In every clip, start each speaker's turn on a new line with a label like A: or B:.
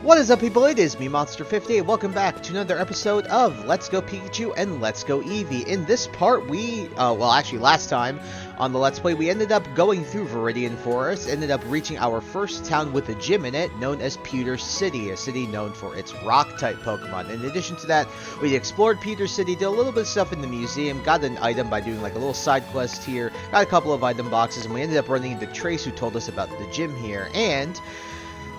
A: What is up, people? It is me, Monster58. Welcome back to another episode of Let's Go Pikachu and Let's Go Eevee. In this part, last time on the Let's Play, we ended up going through Viridian Forest, ended up reaching our first town with a gym in it, known as Pewter City, a city known for its rock-type Pokemon. In addition to that, we explored Pewter City, did a little bit of stuff in the museum, got an item by doing like a little side quest here, got a couple of item boxes, and we ended up running into Trace, who told us about the gym here, and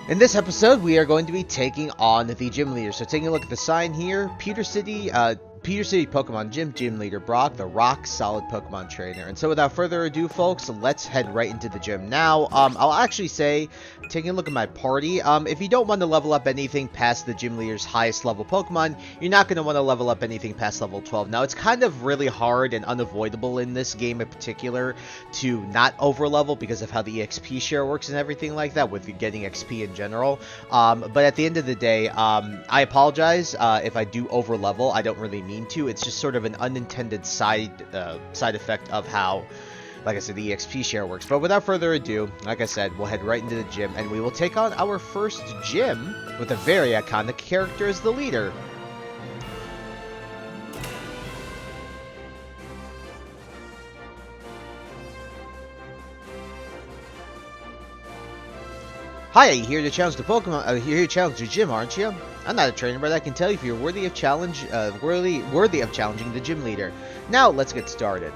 A: in this episode, we are going to be taking on the gym leader. So taking a look at the sign here, Pewter City Pokemon Gym Leader Brock, the rock solid Pokemon trainer. And so without further ado, folks, let's head right into the gym. Now, I'll actually say, taking a look at my party, if you don't want to level up anything past the gym leader's highest level Pokemon, you're not going to want to level up anything past level 12. Now, it's kind of really hard and unavoidable in this game in particular to not overlevel because of how the EXP share works and everything like that with getting XP in general. But at the end of the day, I apologize if I do overlevel. I don't really mean to. It's just sort of an unintended side effect of how, like I said, the EXP share works. But without further ado, like I said, we'll head right into the gym and we will take on our first gym with a very iconic character as the leader. Hi, you're here to challenge the Pokemon. You're here to challenge the gym, aren't you? I'm not a trainer, but I can tell you if you're worthy of challenging the gym leader. Now, let's get started.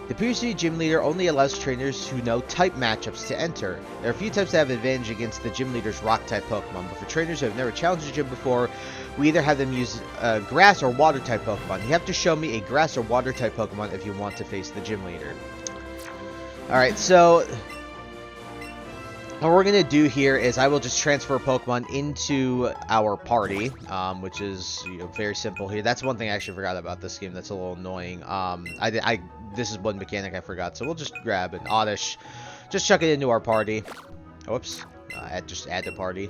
A: The Pewter City Gym Leader only allows trainers who know type matchups to enter. There are a few types that have advantage against the Gym Leader's Rock-type Pokemon, but for trainers who have never challenged a gym before, we either have them use Grass or Water-type Pokemon. You have to show me a Grass or Water-type Pokemon if you want to face the Gym Leader. Alright, so what we're going to do here is I will just transfer Pokemon into our party, which is very simple here. That's one thing I actually forgot about this game that's a little annoying. This is one mechanic I forgot, so we'll just grab an Oddish, just chuck it into our party. Whoops, just add to party.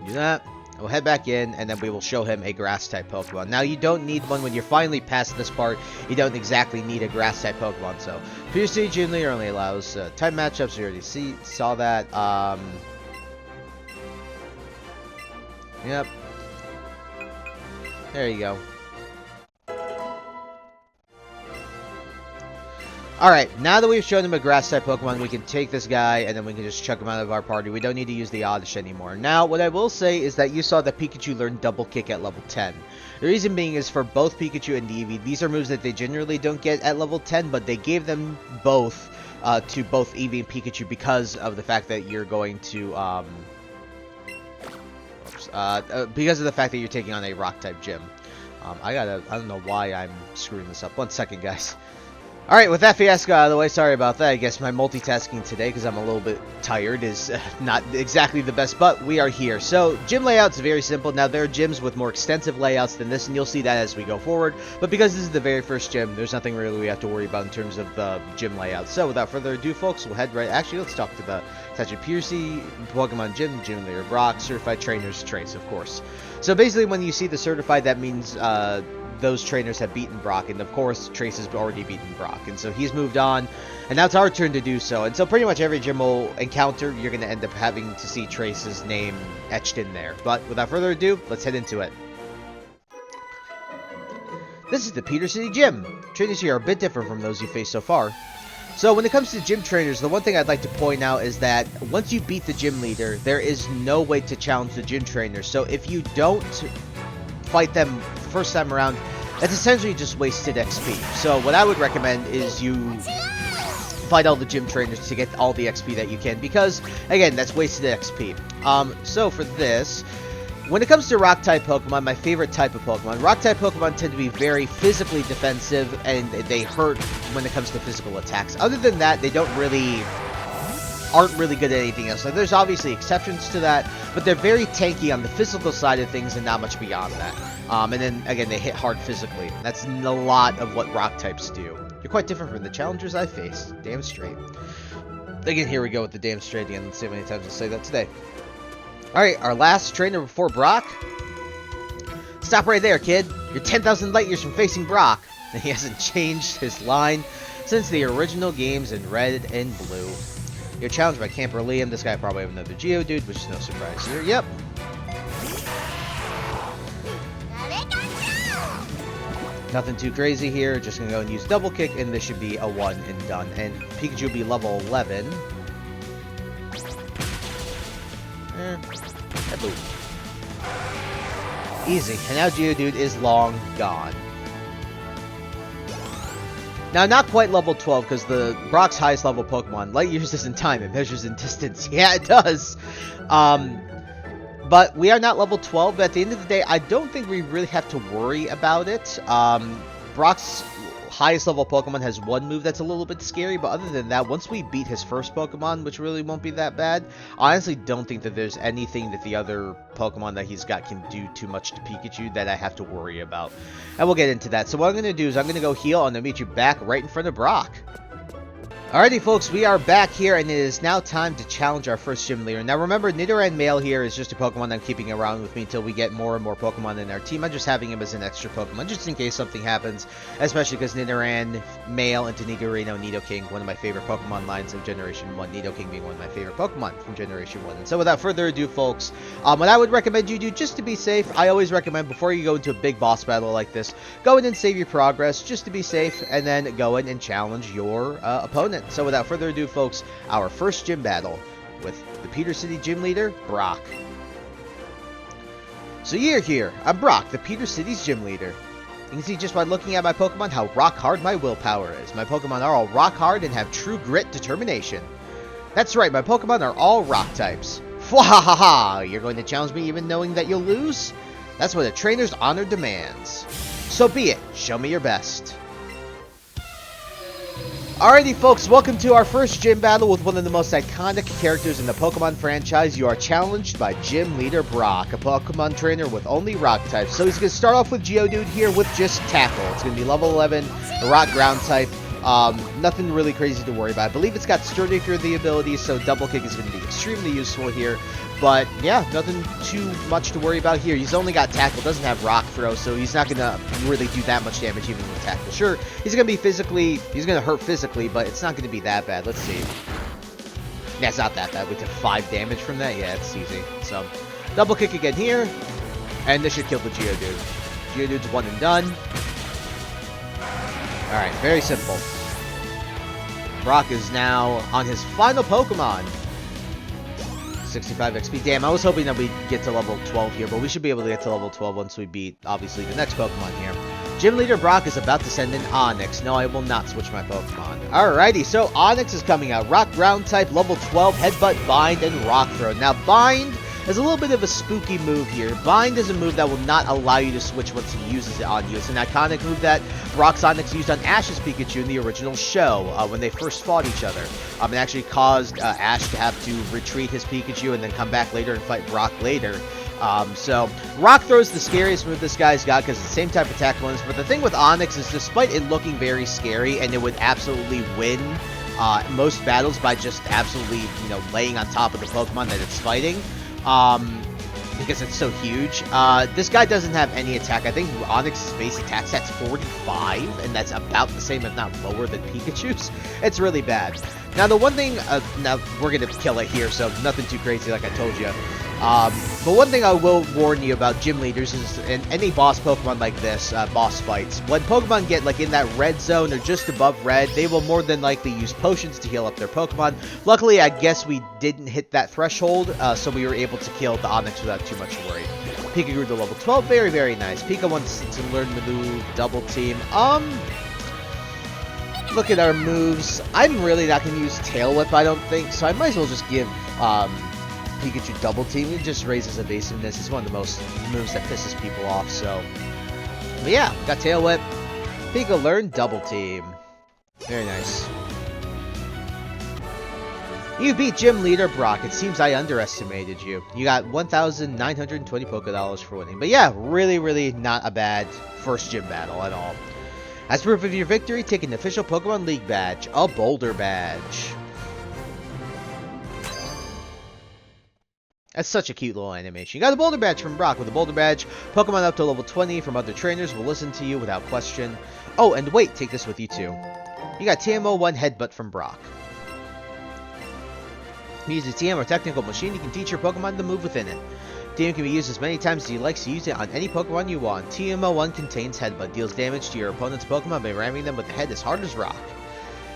A: Do that. We'll head back in, and then we will show him a Grass-type Pokemon. Now, you don't need one when you're finally past this part. You don't exactly need a Grass-type Pokemon, so Pewter City Gym Leader only allows type matchups. You already saw that. Yep. There you go. Alright, now that we've shown him a Grass-type Pokemon, we can take this guy, and then we can just chuck him out of our party. We don't need to use the Oddish anymore. Now, what I will say is that you saw that Pikachu learned Double Kick at level 10. The reason being is for both Pikachu and Eevee, these are moves that they generally don't get at level 10, but they gave them both to both Eevee and Pikachu because of the fact that you're going to, because of the fact that you're taking on a Rock-type gym. I don't know why I'm screwing this up. One second, guys. Alright, with that fiasco out of the way, sorry about that. I guess my multitasking today, because I'm a little bit tired, is not exactly the best, but we are here. So, gym layout's very simple. Now, there are gyms with more extensive layouts than this, and you'll see that as we go forward. But because this is the very first gym, there's nothing really we have to worry about in terms of the gym layout. So, without further ado, folks, we'll head right... Actually, let's talk to the Pewter City Pokemon Gym Leader Brock, Certified Trainers Trace, of course. So, basically, when you see the Certified, that means... those trainers have beaten Brock, and of course Trace has already beaten Brock, and so he's moved on, and now it's our turn to do so. And so pretty much every gym we'll encounter, you're going to end up having to see Trace's name etched in there. But without further ado, let's head into it. This is the Pewter City Gym. Trainers here are a bit different from those you faced so far. So when it comes to gym trainers, the one thing I'd like to point out is that once you beat the gym leader, there is no way to challenge the gym trainer. So if you don't fight them first time around, that's essentially just wasted XP. So what I would recommend is you fight all the gym trainers to get all the XP that you can, because again, that's wasted XP. So for this, when it comes to Rock-type Pokemon, my favorite type of Pokemon, Rock-type Pokemon tend to be very physically defensive, and they hurt when it comes to physical attacks. Other than that, they aren't really good at anything else. Like, there's obviously exceptions to that, but they're very tanky on the physical side of things and not much beyond that. And then, again, they hit hard physically. That's a lot of what Rock types do. You're quite different from the challengers I faced. Damn straight. Again, here we go with the damn straight again. Let's see how many times I say that today. Alright, our last trainer before Brock. Stop right there, kid. You're 10,000 light years from facing Brock. And he hasn't changed his line since the original games in Red and Blue. You're challenged by Camper Liam. This guy probably have another Geodude, which is no surprise here. Yep. Nothing too crazy here. Just gonna go and use Double Kick, and this should be a 1 and done. And Pikachu will be level 11. Easy. And now Geodude is long gone. Now, not quite level 12, because the Brock's highest level Pokemon, light years isn't time, it measures in distance. Yeah, it does. But we are not level 12, but at the end of the day, I don't think we really have to worry about it. Brock's highest level Pokemon has one move that's a little bit scary, but other than that, once we beat his first Pokemon, which really won't be that bad, I honestly don't think that there's anything that the other Pokemon that he's got can do too much to Pikachu that I have to worry about. And we'll get into that. So what I'm going to do is I'm going to go heal, and I'll meet you back right in front of Brock. Alrighty folks, we are back here, and it is now time to challenge our first gym leader. Now remember, Nidoran Male here is just a Pokemon I'm keeping around with me until we get more and more Pokemon in our team. I'm just having him as an extra Pokemon, just in case something happens, especially because Nidoran Male into Nidorino, Nidoking, one of my favorite Pokemon lines of Generation 1, Nidoking being one of my favorite Pokemon from Generation 1. And so without further ado folks, what I would recommend you do, just to be safe, I always recommend before you go into a big boss battle like this, go in and save your progress, just to be safe, and then go in and challenge your opponent. So without further ado, folks, our first gym battle with the Peter City gym leader, Brock. So you're here. I'm Brock, the Peter City's gym leader. You can see just by looking at my Pokemon how rock hard my willpower is. My Pokemon are all rock hard and have true grit determination. That's right, my Pokemon are all rock types. Fwahaha! You're going to challenge me even knowing that you'll lose? That's what a trainer's honor demands. So be it. Show me your best. Alrighty folks, welcome to our first gym battle with one of the most iconic characters in the Pokemon franchise. You are challenged by Gym Leader Brock, a Pokemon trainer with only rock types. So he's going to start off with Geodude here with just Tackle. It's going to be level 11, a rock ground type. Nothing really crazy to worry about. I believe it's got Sturdy for the ability, so Double Kick is going to be extremely useful here. But yeah, nothing too much to worry about here. He's only got Tackle, doesn't have Rock Throw, so he's not going to really do that much damage even with Tackle. Sure, he's going to be he's going to hurt physically, but it's not going to be that bad. Let's see. Yeah, it's not that bad. We took 5 damage from that. Yeah, it's easy. So, Double Kick again here, and this should kill the Geodude. Geodude's one and done. Alright, very simple. Brock is now on his final Pokemon. 65 XP. Damn, I was hoping that we'd get to level 12 here, but we should be able to get to level 12 once we beat, obviously, the next Pokemon here. Gym Leader Brock is about to send in Onix. No, I will not switch my Pokemon. Alrighty, so Onix is coming out. Rock Ground type, level 12, Headbutt, Bind, and Rock Throw. Now, Bind is a little bit of a spooky move here. Bind is a move that will not allow you to switch once he uses it on you. It's an iconic move that Brock's Onix used on Ash's Pikachu in the original show when they first fought each other. It actually caused Ash to have to retreat his Pikachu and then come back later and fight Brock later. So, Rock Throw is the scariest move this guy's got because it's the same type of attack ones. But the thing with Onix is despite it looking very scary and it would absolutely win most battles by just absolutely, laying on top of the Pokemon that it's fighting, because it's so huge. This guy doesn't have any attack. I think Onix's base attack stat's 45, and that's about the same, if not lower, than Pikachu's. It's really bad. Now, the one thing, now we're going to kill it here, so nothing too crazy like I told you. But one thing I will warn you about gym leaders is in any boss Pokemon like this, boss fights, when Pokemon get like in that red zone or just above red, they will more than likely use potions to heal up their Pokemon. Luckily, I guess we didn't hit that threshold, so we were able to kill the Onix without too much worry. Pika grew to level 12, very, very nice. Pika wants to learn the move Double Team. Look at our moves. I'm really not going to use Tail Whip, I don't think, so I might as well just give, Pikachu Double Team. It just raises evasiveness. It's one of the most moves that pisses people off, so. But yeah, got Tail Whip. Pika learned Double Team. Very nice. You beat Gym Leader Brock. It seems I underestimated you. You got 1,920 Pokédollars for winning. But yeah, really, really not a bad first gym battle at all. As proof of your victory, take an official Pokemon League badge. A Boulder Badge. That's such a cute little animation. You got a Boulder Badge from Brock. With a Boulder Badge, Pokemon up to level 20 from other trainers will listen to you without question. Oh, and wait, take this with you too. You got TMO1 Headbutt from Brock. Use a TM or technical machine, you can teach your Pokemon to move within it. TM can be used as many times as you like, so use it on any Pokemon you want. TM01 contains Headbutt, deals damage to your opponent's Pokemon by ramming them with the head as hard as rock.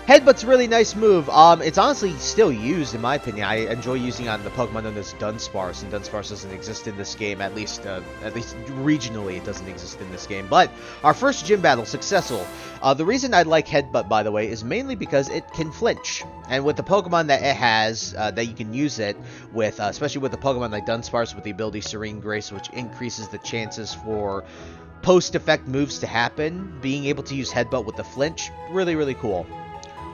A: Headbutt's a really nice move. It's honestly still used, in my opinion. I enjoy using it on the Pokemon known as Dunsparce, and Dunsparce doesn't exist in this game, at least regionally it doesn't exist in this game. But our first gym battle, successful. The reason I like Headbutt, by the way, is mainly because it can flinch. And with the Pokemon that it has, that you can use it with, especially with the Pokemon like Dunsparce with the ability Serene Grace, which increases the chances for post-effect moves to happen, being able to use Headbutt with the flinch, really, really cool.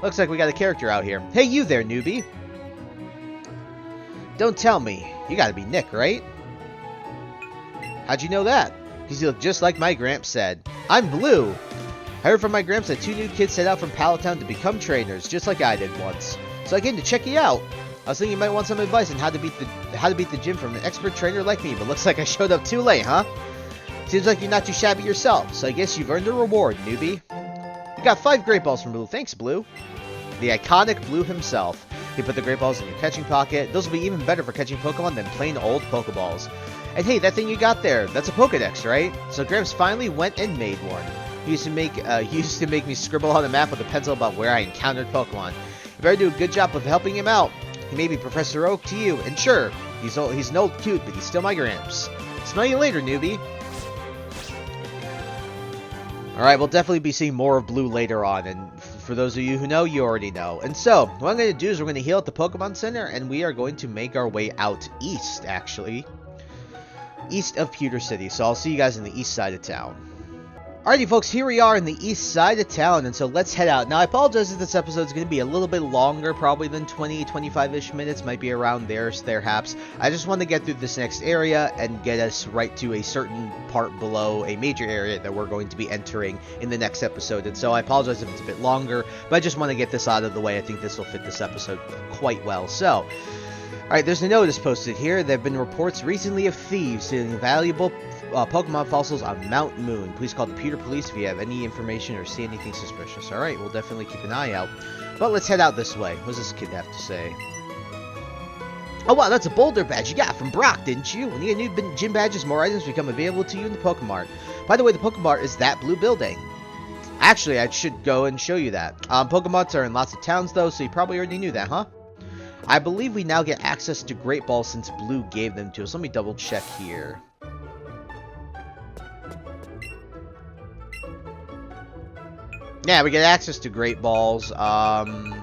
A: Looks like we got a character out here. Hey, you there, newbie. Don't tell me. You gotta be Nick, right? How'd you know that? Because you look just like my Gramps said. I'm Blue. I heard from my Gramps that 2 new kids set out from Palatown to become trainers, just like I did once. So I came to check you out. I was thinking you might want some advice on how to beat the gym from an expert trainer like me, but looks like I showed up too late, huh? Seems like you're not too shabby yourself, so I guess you've earned a reward, newbie. You got 5 Great Balls from Blue. Thanks, Blue. The iconic Blue himself. He put the Great Balls in your catching pocket. Those will be even better for catching Pokemon than plain old Pokeballs. And hey, that thing you got there, that's a Pokedex, right? So Gramps finally went and made one. He used to make me scribble on the map with a pencil about where I encountered Pokemon. You better do a good job of helping him out. He may be Professor Oak to you, and sure, he's an old coot, but he's still my Gramps. Smell you later, newbie. Alright, we'll definitely be seeing more of Blue later on, and for those of you who know, you already know. And so, what I'm going to do is we're going to heal at the Pokemon Center, and we are going to make our way out east, actually. East of Pewter City, so I'll see you guys in the east side of town. Alrighty folks, here we are in the east side of town, and so let's head out. Now I apologize if this episode is going to be a little bit longer, probably than 20-25-ish minutes, might be around there perhaps. I just want to get through this next area and get us right to a certain part below a major area that we're going to be entering in the next episode. And so I apologize if it's a bit longer, but I just want to get this out of the way. I think this will fit this episode quite well. So, alright, there's a notice posted here. There have been reports recently of thieves stealing valuable Pokemon fossils on Mount Moon. Please call the Pewter Police if you have any information or see anything suspicious. Alright, we'll definitely keep an eye out. But let's head out this way. What does this kid have to say? Oh wow, that's a boulder badge you got from Brock, didn't you? When you get new gym badges, more items become available to you in the Pokemart. By the way, the Pokemart is that blue building. Actually, I should go and show you that. Pokemarts are in lots of towns though, so you probably already knew that, huh? I believe we now get access to Great Balls since Blue gave them to us. Let me double check here. Yeah, we get access to Great Balls. Yeah.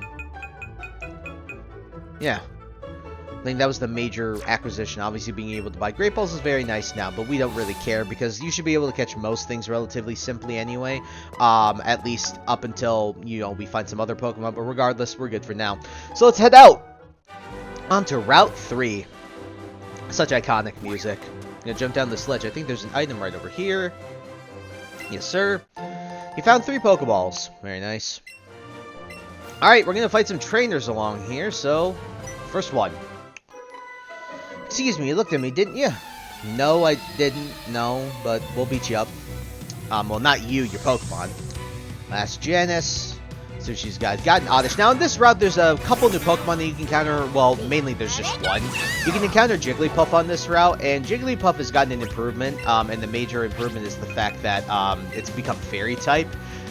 A: I think that was the major acquisition. Obviously, being able to buy Great Balls is very nice now, but we don't really care because you should be able to catch most things relatively simply anyway. At least up until, you know, we find some other Pokemon, but regardless, we're good for now. So let's head out onto Route 3. Such iconic music. I'm gonna jump down this ledge. I think there's an item right over here. Yes, sir. You found 3 Pokeballs. Very nice. Alright, we're gonna fight some trainers along here, so first one. Excuse me, you looked at me, didn't you? No, I didn't. No, but we'll beat you up. Well, not you, your Pokemon. Last Janice. So she's got an Oddish. Now, in this route, there's a couple new Pokemon that you can encounter. Well, mainly there's just one. You can encounter Jigglypuff on this route, and Jigglypuff has gotten an improvement. And the major improvement is the fact that it's become Fairy type,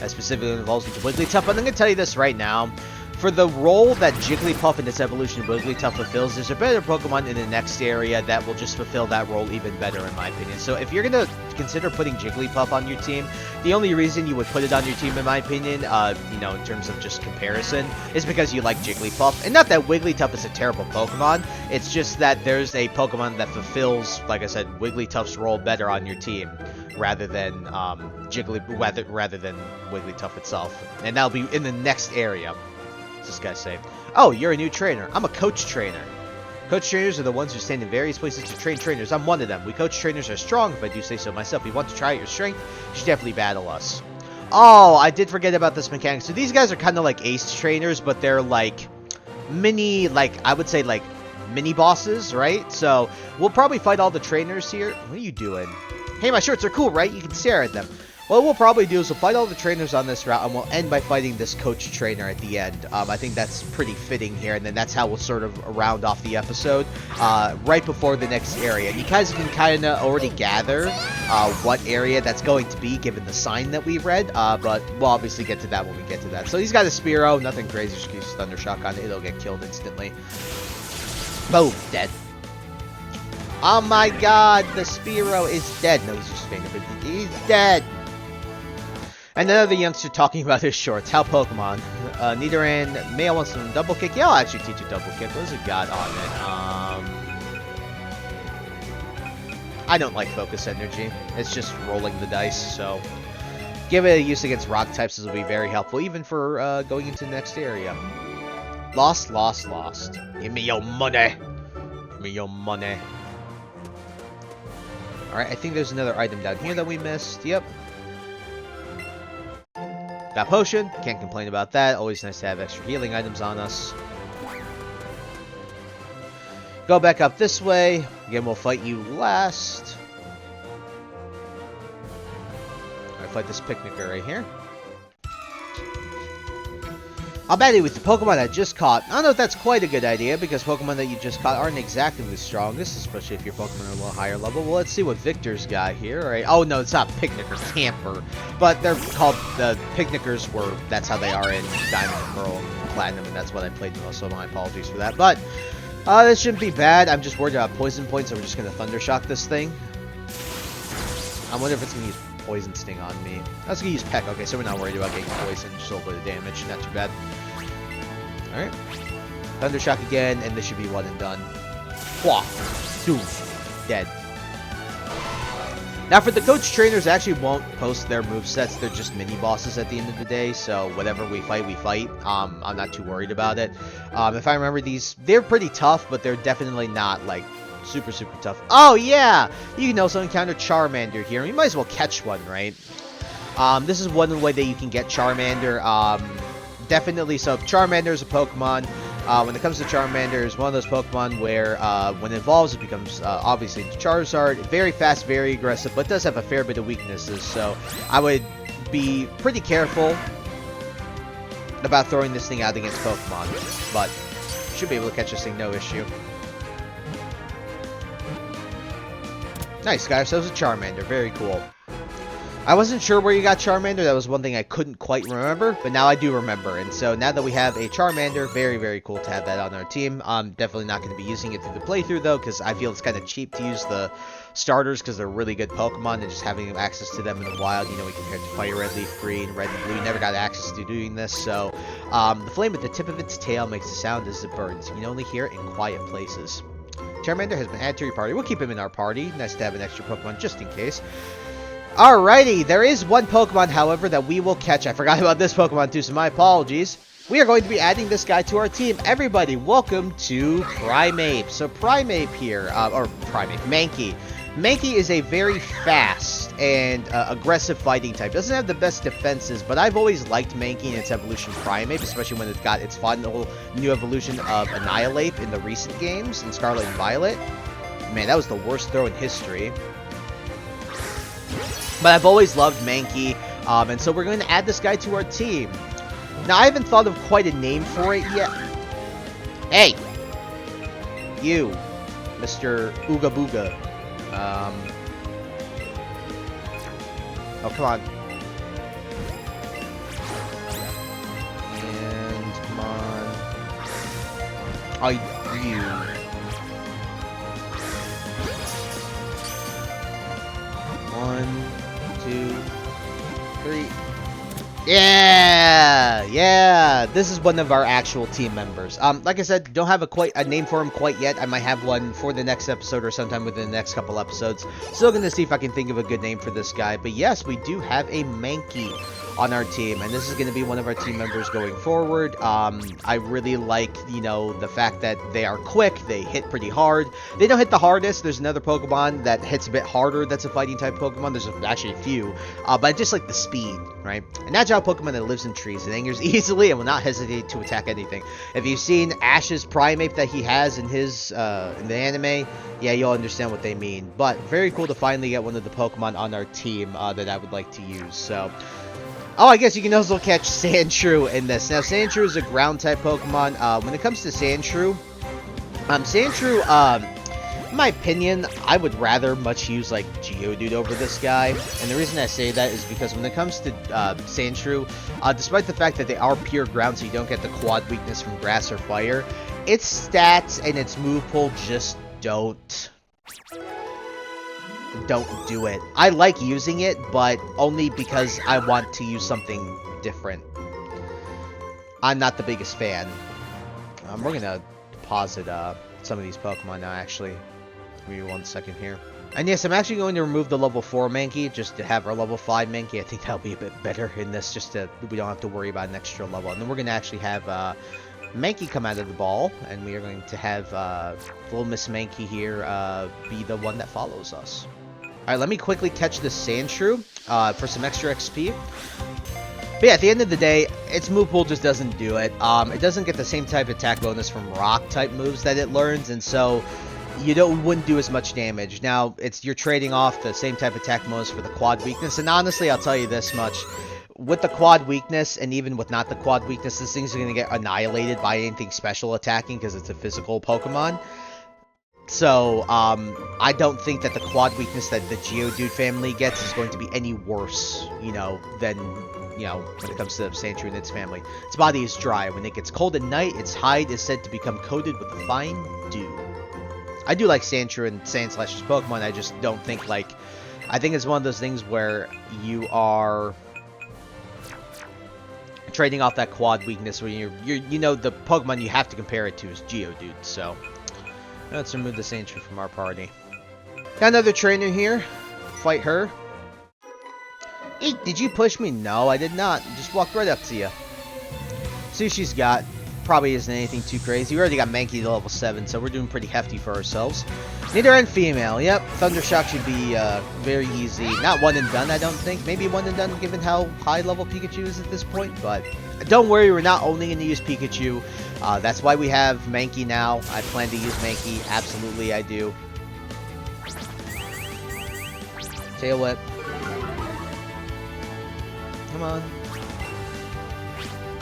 A: specifically involves with the Wigglytuff. But I'm going to tell you this right now. For the role that Jigglypuff and its evolution Wigglytuff fulfills, there's a better Pokemon in the next area that will just fulfill that role even better, in my opinion. So if you're going to consider putting Jigglypuff on your team, the only reason you would put it on your team, in my opinion, you know, in terms of just comparison, is because you like Jigglypuff. And not that Wigglytuff is a terrible Pokemon, it's just that there's a Pokemon that fulfills, like I said, Wigglytuff's role better on your team, rather than rather than Wigglytuff itself. And that'll be in the next area. This guy say, oh, you're a new trainer. I'm a coach trainer. Coach trainers are the ones who stand in various places to train trainers. I'm one of them. We coach trainers are strong, if I do say so myself. If you want to try out your strength, you should definitely battle us. Oh, I did forget about this mechanic. So these guys are kind of like ace trainers, but they're like mini, I would say like mini bosses, right? So we'll probably fight all the trainers here. What are you doing? Hey, my shorts are cool, right? You can stare at them. What we'll probably do is we'll fight all the trainers on this route, and we'll end by fighting this coach trainer at the end. I think that's pretty fitting here, and then that's how we'll sort of round off the episode right before the next area. And you guys can kind of already gather what area that's going to be, given the sign that we read, but we'll obviously get to that when we get to that. So he's got a Spearow, nothing crazy, just use Thunder Shock on it, it'll get killed instantly. Boom, dead. Oh my god, the Spearow is dead. No, he's just fainted, but he's dead. And another youngster talking about his shorts. How Pokemon. Nidoran, Male wants some double kick. Yeah, I'll actually teach you double kick. What has it got on it? I don't like Focus Energy. It's just rolling the dice, so give it a use against rock types. This will be very helpful, even for going into the next area. Lost, lost, lost. Give me your money. Give me your money. Alright, I think there's another item down here that we missed. Yep. Got potion, can't complain about that. Always nice to have extra healing items on us. Go back up this way. Again, we'll fight you last. Alright, fight this picnicker right here. I'll battle with the Pokemon I just caught. I don't know if that's quite a good idea, because Pokemon that you just caught aren't exactly the strongest, especially if your Pokemon are a little higher level. Well, let's see what Victor's got here. All right. Oh, no, it's not Picnicker, Camper. But they're called, the Picnickers were, that's how they are in Diamond and Pearl and Platinum, and that's what I played the most, so my apologies for that. But, this shouldn't be bad. I'm just worried about poison points, so we're just going to Thunder Shock this thing. I wonder if it's going to use Poison Sting on me. I was going to use Peck. Okay, so we're not worried about getting poison. Just a little bit of damage. Not too bad. Alright. Thunder Shock again, and this should be one and done. Wah! Doom. Dead. Now, for the coach trainers, I actually won't post their movesets. They're just mini-bosses at the end of the day, so whatever we fight, we fight. I'm not too worried about it. If I remember these, they're pretty tough, but they're definitely not, like, super, super tough. Oh, yeah! You can also encounter Charmander here. You might as well catch one, right? This is one way that you can get Charmander. Definitely, so Charmander is a Pokemon. When it comes to Charmander, it's one of those Pokemon where when it evolves, it becomes obviously Charizard. Very fast, very aggressive, but does have a fair bit of weaknesses. So I would be pretty careful about throwing this thing out against Pokemon. But should be able to catch this thing, no issue. Nice, got ourselves a Charmander. Very cool. I wasn't sure where you got Charmander. That was one thing I couldn't quite remember, but now I do remember. And so now that we have a Charmander, very, very cool to have that on our team. I'm definitely not going to be using it through the playthrough, though, because I feel it's kind of cheap to use the starters because they're really good Pokemon, and just having access to them in the wild, you know, we compared to Fire Red, Leaf Green, Red and Blue, you never got access to doing this. So the flame at the tip of its tail makes a sound as it burns. You can only hear it in quiet places. Charmander has been added to your party. We'll keep him in our party. Nice to have an extra Pokemon just in case. Alrighty, there is one Pokemon, however, that we will catch. I forgot about this Pokemon too, so my apologies. We are going to be adding this guy to our team. Everybody, welcome to Primeape. So Primeape here, Mankey. Mankey is a very fast and aggressive fighting type. Doesn't have the best defenses, but I've always liked Mankey and its evolution Primeape, especially when it's got its final new evolution of Annihilate in the recent games, in Scarlet and Violet. Man, that was the worst throw in history. But I've always loved Mankey, and so we're going to add this guy to our team. Now, I haven't thought of quite a name for it yet. Hey! You, Mr. Ooga Booga. Oh, come on. And, come on. You. One, 2, 3. Yeah, this is one of our actual team members. Like I said, don't have a name for him quite yet. I might have one for the next episode or sometime within the next couple episodes. Still gonna see if I can think of a good name for this guy. But yes, we do have a Mankey on our team, and this is going to be one of our team members going forward. I really like, you know, the fact that they are quick, they hit pretty hard. They don't hit the hardest. There's another Pokemon that hits a bit harder that's a fighting type Pokemon. There's actually a few, but I just like the speed, right? An agile Pokemon that lives in trees and angers easily and will not hesitate to attack anything. If you've seen Ash's Primeape that he has in his in the anime, yeah, you'll understand what they mean. But very cool to finally get one of the Pokemon on our team that I would like to use. So, oh, I guess you can also catch Sandshrew in this. Now, Sandshrew is a ground-type Pokemon. When it comes to Sandshrew, in my opinion, I would rather much use, like, Geodude over this guy. And the reason I say that is because when it comes to Sandshrew, despite the fact that they are pure ground, so you don't get the quad weakness from grass or fire, its stats and its move pool just don't do it. I like using it, but only because I want to use something different. I'm not the biggest fan. We're gonna deposit some of these Pokemon now, actually. Give me 1 second here. And yes, I'm actually going to remove the level 4 Mankey just to have our level 5 Mankey. I think that'll be a bit better in this, just to we don't have to worry about an extra level. And then we're gonna actually have Mankey come out of the ball, and we are going to have little Miss Mankey here be the one that follows us. Alright, let me quickly catch this Sandshrew for some extra XP. But yeah, at the end of the day, its move pool just doesn't do it. It doesn't get the same type of attack bonus from rock-type moves that it learns, and so you wouldn't do as much damage. Now, you're trading off the same type of attack bonus for the quad weakness, and honestly, I'll tell you this much. With the quad weakness, and even with not the quad weakness, this thing's going to get annihilated by anything special attacking because it's a physical Pokemon. So, I don't think that the quad weakness that the Geodude family gets is going to be any worse, you know, than, you know, when it comes to Sandshrew and its family. Its body is dry. When it gets cold at night, its hide is said to become coated with a fine dew. I do like Sandshrew and Sandslash's Pokemon. I just don't think, like, I think it's one of those things where you are trading off that quad weakness where you know, the Pokemon you have to compare it to is Geodude. So let's remove the Sandshrew from our party. Got another trainer here. Fight her. Eek, did you push me? No, I did not. Just walked right up to you. See what she's got. Probably isn't anything too crazy. We already got Mankey to level 7, so we're doing pretty hefty for ourselves. Neither and female. Yep, Thundershock should be very easy. Not one and done, I don't think. Maybe one and done given how high level Pikachu is at this point, but don't worry, we're not only going to use Pikachu. That's why we have Mankey now. I plan to use Mankey. Absolutely, I do. Tail Whip. Come on.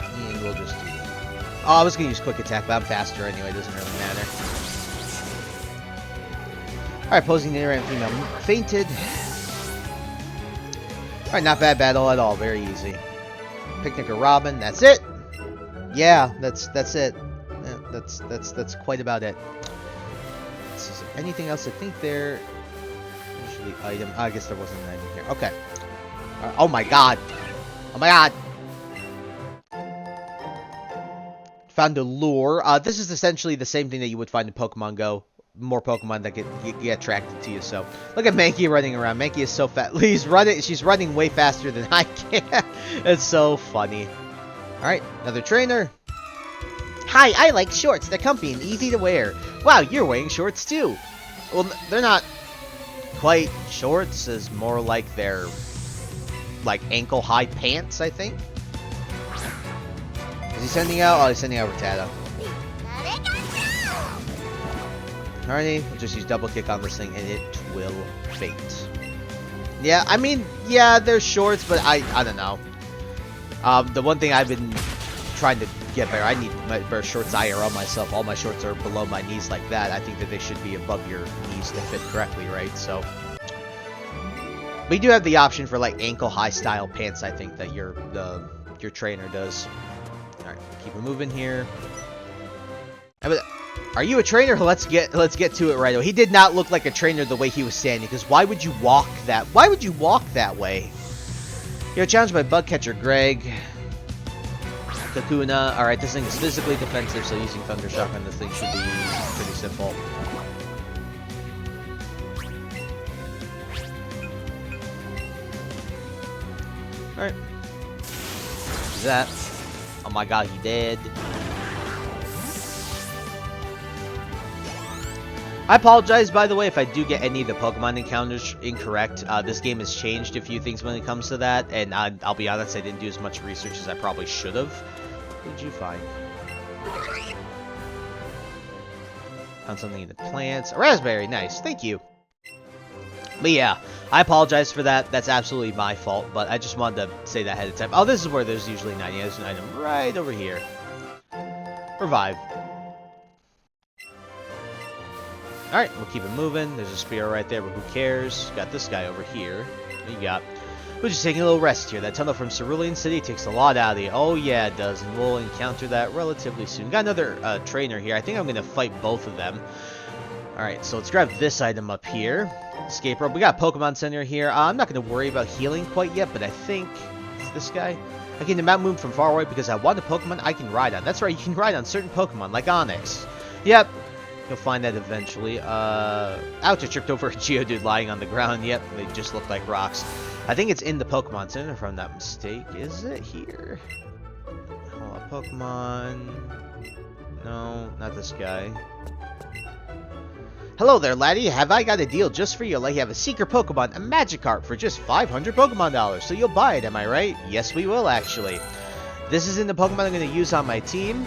A: And we'll just do that. Oh, I was going to use Quick Attack, but I'm faster anyway. It doesn't really matter. Alright, posing the and female. Fainted. Alright, not bad battle at all. Very easy. Picnic or Robin. That's it. Yeah, that's it. Yeah, that's quite about it. Is there anything else? I think there... Usually item... I guess there wasn't an item here. Okay. Oh my god. Oh my god. Found a lure. This is essentially the same thing that you would find in Pokemon Go. More Pokemon that get attracted to you. So look at Mankey running around. Mankey is so fat. She's running way faster than I can. It's so funny. All right, another trainer. Hi, I like shorts. They're comfy and easy to wear. Wow, you're wearing shorts too. Well, they're not quite shorts. It's more like they're like ankle-high pants, I think. Is he sending out? Oh, he's sending out Rattata. Alrighty, we'll just use double kick on this thing and it will faint. Yeah, I mean, yeah, they're shorts, but I don't know. The one thing I've been trying to get better, I need better shorts IRL myself. All my shorts are below my knees like that. I think that they should be above your knees to fit correctly, right? So, but you do have the option for like ankle high style pants. I think that your trainer does. All right, keep it moving here. Are you a trainer? Let's get to it right away. He did not look like a trainer the way he was standing, because why would you walk that? Why would you walk that way? You're challenged by Bug Catcher Greg. Kakuna. Alright, this thing is physically defensive, so using Thunder Shock on this thing should be pretty simple. Alright. Is that? Oh my god, he did. I apologize, by the way, if I do get any of the Pokemon encounters incorrect. This game has changed a few things when it comes to that, and I'll be honest, I didn't do as much research as I probably should have. What did you find? Found something in the plants. A raspberry, nice, thank you. But yeah, I apologize for that. That's absolutely my fault, but I just wanted to say that ahead of time. Oh, this is where there's usually an item. There's an item right over here. Revive. Alright, we'll keep it moving. There's a spear right there, but who cares? Got this guy over here. What you got? We're just taking a little rest here. That tunnel from Cerulean City takes a lot out of you. Oh yeah, it does, and we'll encounter that relatively soon. Got another trainer here. I think I'm going to fight both of them. Alright, so let's grab this item up here. Escape rope. We got a Pokemon Center here. I'm not going to worry about healing quite yet, but I think it's this guy. I can Mount Moon from far away because I want a Pokemon I can ride on. That's right, you can ride on certain Pokemon, like Onix. Yep. You'll find that eventually. Ouch, I tripped over a Geodude lying on the ground. Yep, they just look like rocks. I think it's in the Pokemon Center, if I'm not mistaken. Is it here? Hold on, Pokemon. No, not this guy. Hello there, laddie. Have I got a deal just for you? Like you have a secret Pokemon, a Magikarp, for just 500 Pokemon dollars. So you'll buy it, am I right? Yes, we will, actually. This isn't the Pokemon I'm going to use on my team.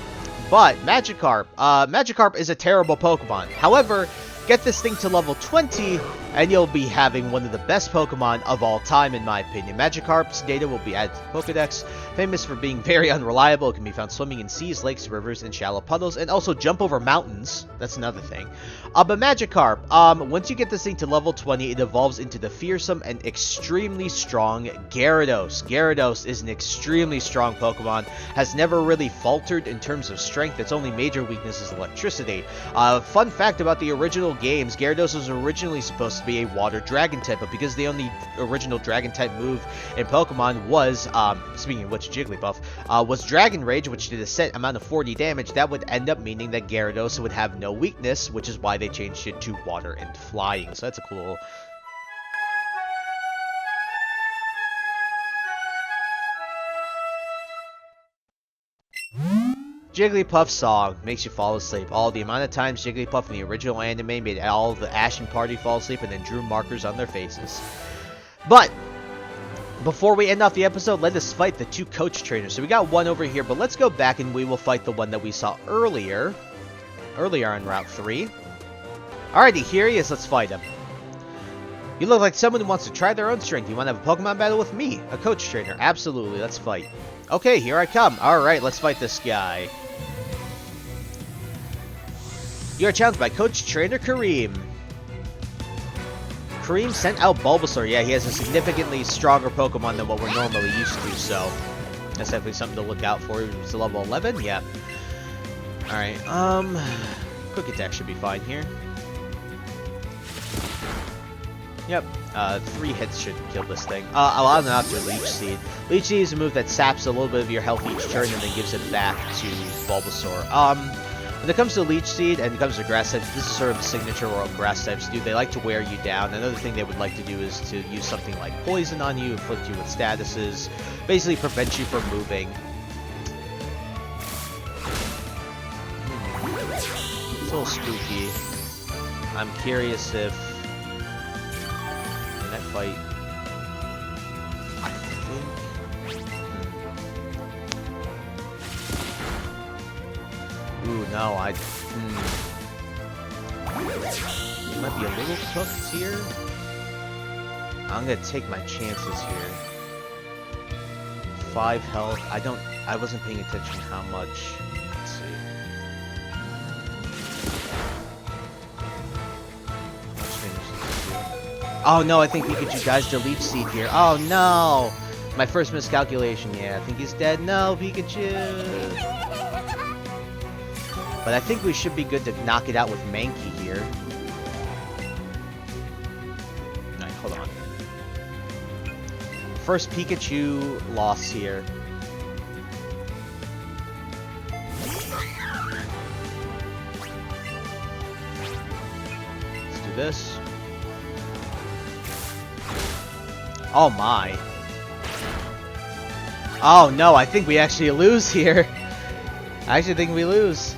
A: But Magikarp, Magikarp is a terrible Pokemon. However, get this thing to level 20, and you'll be having one of the best Pokemon of all time, in my opinion. Magikarp's data will be added to the Pokedex. Famous for being very unreliable, it can be found swimming in seas, lakes, rivers, and shallow puddles, and also jump over mountains. That's another thing. But Magikarp, once you get this thing to level 20, it evolves into the fearsome and extremely strong Gyarados. Gyarados is an extremely strong Pokemon, has never really faltered in terms of strength. Its only major weakness is electricity. Fun fact about the original games, Gyarados was originally supposed to be a water dragon type, but because the only original dragon type move in Pokemon was, speaking of which, Jigglypuff, was Dragon Rage, which did a set amount of 40 damage, that would end up meaning that Gyarados would have no weakness, which is why they changed it to water and flying. So that's a cool... Jigglypuff's song makes you fall asleep. All the amount of times Jigglypuff in the original anime made all the Ashen Party fall asleep and then drew markers on their faces. But before we end off the episode, let us fight the two coach trainers. So we got one over here, but let's go back and we will fight the one that we saw earlier on Route 3. Alrighty, here he is. Let's fight him. You look like someone who wants to try their own strength. You want to have a Pokemon battle with me, a coach trainer? Absolutely, let's fight. Okay, here I come. Alright, let's fight this guy. You are challenged by Coach Trainer Kareem. Kareem sent out Bulbasaur. Yeah, he has a significantly stronger Pokemon than what we're normally used to, so that's definitely something to look out for. It's a level 11? Yeah. Alright, Quick Attack should be fine here. Yep, 3 hits should kill this thing. I'll not after Leech Seed. Leech Seed is a move that saps a little bit of your health each turn and then gives it back to Bulbasaur. When it comes to Leech Seed and it comes to Grass types, this is sort of a signature of what Grass types do. They like to wear you down. Another thing they would like to do is to use something like Poison on you, inflict you with statuses, basically prevent you from moving. It's a little spooky. I'm curious if... in that fight... I think... Ooh, no, It might be a little cooked here. I'm gonna take my chances here. 5 health. I wasn't paying attention how much. Let's see. Oh no, I think Pikachu dies to Leech Seed here. Oh no! My first miscalculation, yeah. I think he's dead. No, Pikachu! But I think we should be good to knock it out with Mankey here. Alright, hold on. First Pikachu loss here. Let's do this. Oh my. Oh no, I think we actually lose here. I actually think we lose.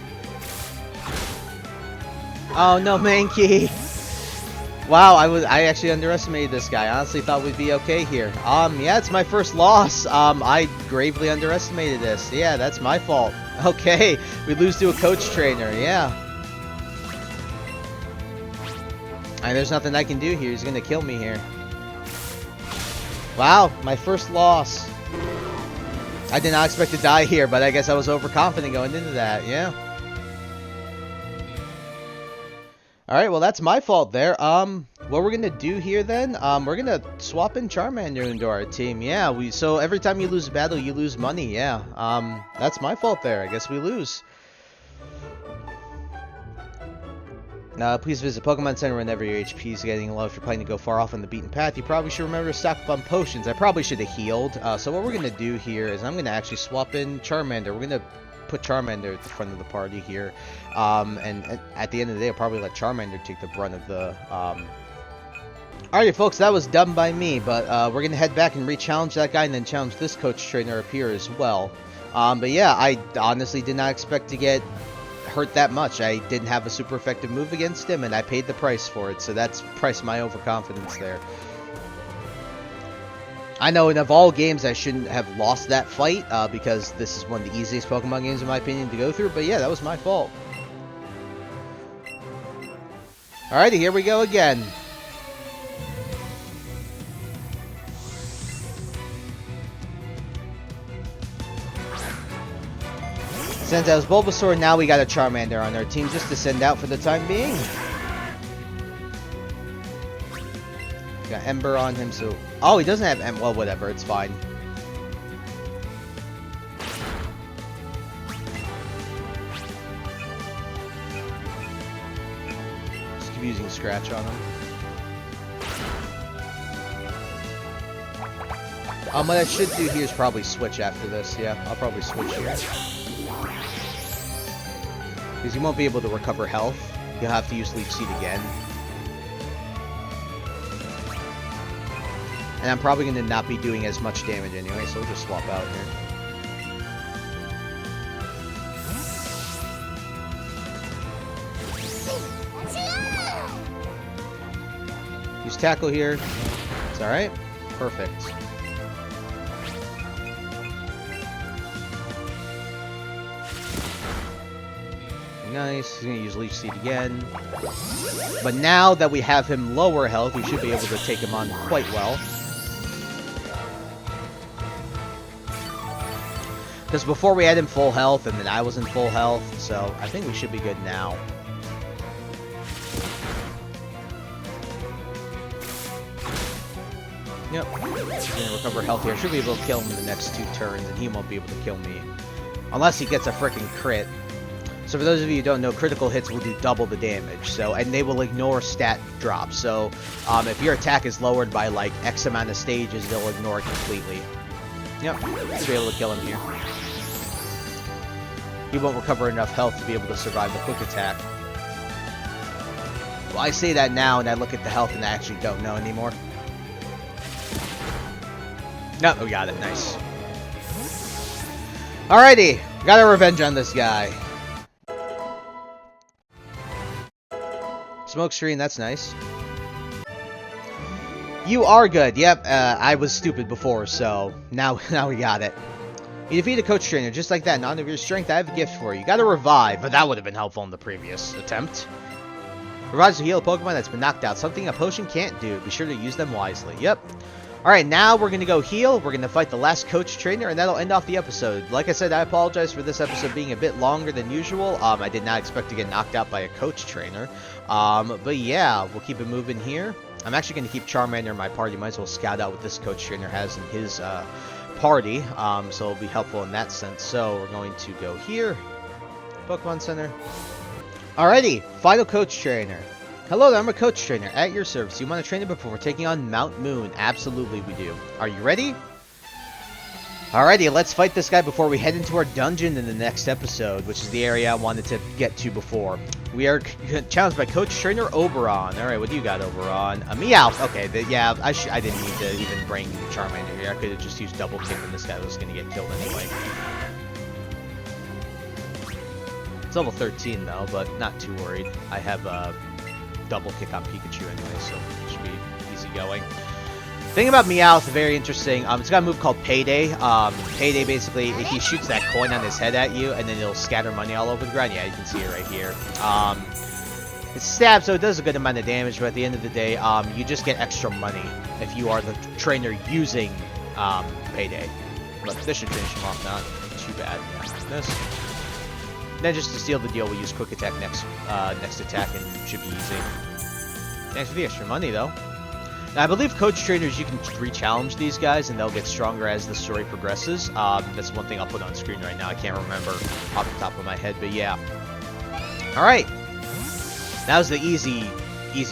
A: Oh no, Mankey. Wow, I actually underestimated this guy. I honestly thought we'd be okay here. Yeah, it's my first loss. I gravely underestimated this. Yeah, that's my fault. Okay, we lose to a coach trainer. Yeah. And there's nothing I can do here. He's gonna kill me here. Wow, my first loss. I did not expect to die here, but I guess I was overconfident going into that. Yeah. Alright, well that's my fault there. What we're gonna do here then, we're gonna swap in Charmander into our team. Yeah, so every time you lose a battle, you lose money. Yeah. That's my fault there. I guess we lose. Please visit Pokemon Center whenever your HP is getting low. If you're planning to go far off on the beaten path, you probably should remember to stock up on potions. I probably should have healed. So what we're going to do here is I'm going to actually swap in Charmander. We're going to put Charmander at the front of the party here. And at the end of the day, I'll probably let Charmander take the brunt of the... Alright, folks, that was dumb by me. But we're going to head back and re-challenge that guy and then challenge this coach trainer up here as well. But yeah, I honestly did not expect to get hurt that much. I didn't have a super effective move against him, and I paid the price for it, so that's price my overconfidence there. I know of all games I shouldn't have lost that fight, because this is one of the easiest Pokemon games in my opinion to go through, but yeah, that was my fault. Alrighty, here we go again. Since I was Bulbasaur, now we got a Charmander on our team just to send out for the time being. Got Ember on him, so... Oh, he doesn't have Ember. Well, whatever, it's fine. Just keep using Scratch on him. What I should do here is probably switch after this. Yeah, I'll probably switch here. Because he won't be able to recover health. He'll have to use Leech Seed again. And I'm probably going to not be doing as much damage anyway, so we'll just swap out here. Use Tackle here. It's alright. Perfect. Nice. He's going to use Leech Seed again. But now that we have him lower health, we should be able to take him on quite well. Because before we had him full health, and then I was in full health, so I think we should be good now. Yep. He's going to recover health here. Should be able to kill him in the next 2 turns, and he won't be able to kill me. Unless he gets a freaking crit. So for those of you who don't know, critical hits will do double the damage. So, and they will ignore stat drops. So, if your attack is lowered by like X amount of stages, they'll ignore it completely. Yep, should be able to kill him here. He won't recover enough health to be able to survive the quick attack. Well, I say that now, and I look at the health, and I actually don't know anymore. No, we got it. Nice. Alrighty, got our revenge on this guy. Smoke screen, that's nice. You are good. Yep, I was stupid before, so now we got it. You defeat a coach trainer just like that. In honor of your strength, I have a gift for you. You got to revive, but that would have been helpful in the previous attempt. Revives to heal a Pokemon that's been knocked out. Something a potion can't do. Be sure to use them wisely. Yep. Alright, now we're going to go heal. We're going to fight the last coach trainer, and that'll end off the episode. Like I said, I apologize for this episode being a bit longer than usual. I did not expect to get knocked out by a coach trainer. But yeah, we'll keep it moving here. I'm actually going to keep Charmander in my party. Might as well scout out what this coach trainer has in his party. So it'll be helpful in that sense. So we're going to go here. Pokemon Center. Alrighty, final coach trainer. Hello there, I'm a coach trainer at your service. You want to train it before taking on Mount Moon? Absolutely we do. Are you ready? Alrighty, let's fight this guy before we head into our dungeon in the next episode, which is the area I wanted to get to before. We are challenged by Coach Trainer Oberon. All right, what do you got, Oberon? A Meowth. Okay, yeah, I didn't need to even bring Charmander here. I could have just used double kick and this guy was going to get killed anyway. It's level 13 though, but not too worried. I have a double kick on Pikachu anyway, so it should be easy going. Thing about Meowth, very interesting. It's got a move called Payday. Payday basically, he shoots that coin on his head at you, and then it'll scatter money all over the ground. Yeah, you can see it right here. It's stab, so it does a good amount of damage, but at the end of the day, you just get extra money if you are the trainer using Payday. But this should finish him off, not too bad. This. Then just to seal the deal, we use Quick Attack next attack, and it should be easy. Thanks for the extra money, though. Now, I believe Coach Trainers, you can re-challenge these guys, and they'll get stronger as the story progresses. That's one thing I'll put on screen right now. I can't remember off the top of my head, but yeah. Alright. That was the easy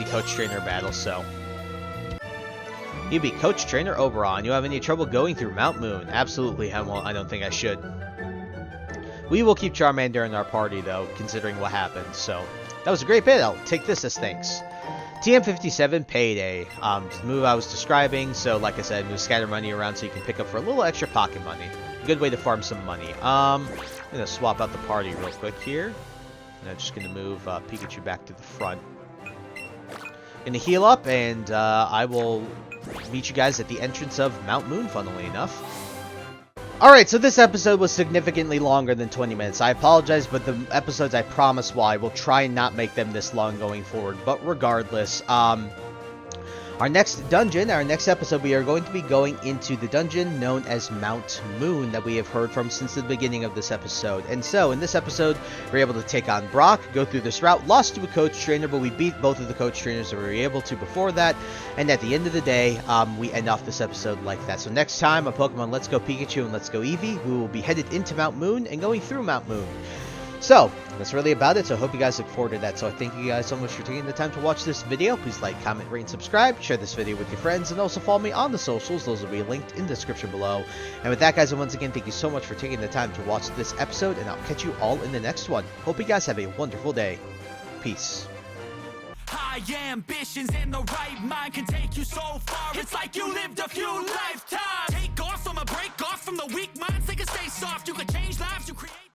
A: Coach Trainer battle, so. You beat Coach Trainer Oberon. You have any trouble going through Mount Moon? Absolutely, I don't think I should. We will keep Charmander in our party, though, considering what happened, so. That was a great bit. I'll take this as thanks. TM57 Payday. The move I was describing, so like I said, move scatter money around so you can pick up for a little extra pocket money. Good way to farm some money. I'm going to swap out the party real quick here. And I'm just going to move Pikachu back to the front. Going to heal up, and I will meet you guys at the entrance of Mount Moon, funnily enough. Alright, so this episode was significantly longer than 20 minutes. I apologize, but the episodes I promise I will try and not make them this long going forward. But regardless, our next dungeon, our next episode, we are going to be going into the dungeon known as Mount Moon that we have heard from since the beginning of this episode. And so, in this episode, we're able to take on Brock, go through this route, lost to a coach trainer, but we beat both of the coach trainers that we were able to before that. And at the end of the day, we end off this episode like that. So next time on Pokemon Let's Go Pikachu and Let's Go Eevee, we will be headed into Mount Moon and going through Mount Moon. So, that's really about it, so I hope you guys look forward to that. So I thank you guys so much for taking the time to watch this video. Please like, comment, rate, and subscribe. Share this video with your friends, and also follow me on the socials. Those will be linked in the description below. And with that, guys, once again, thank you so much for taking the time to watch this episode, and I'll catch you all in the next one. Hope you guys have a wonderful day. Peace.
B: High ambitions and the right mind can take you so far. It's like you lived a few lifetimes. Take off from a break off from the weak minds. They can stay soft. You can change lives. You create.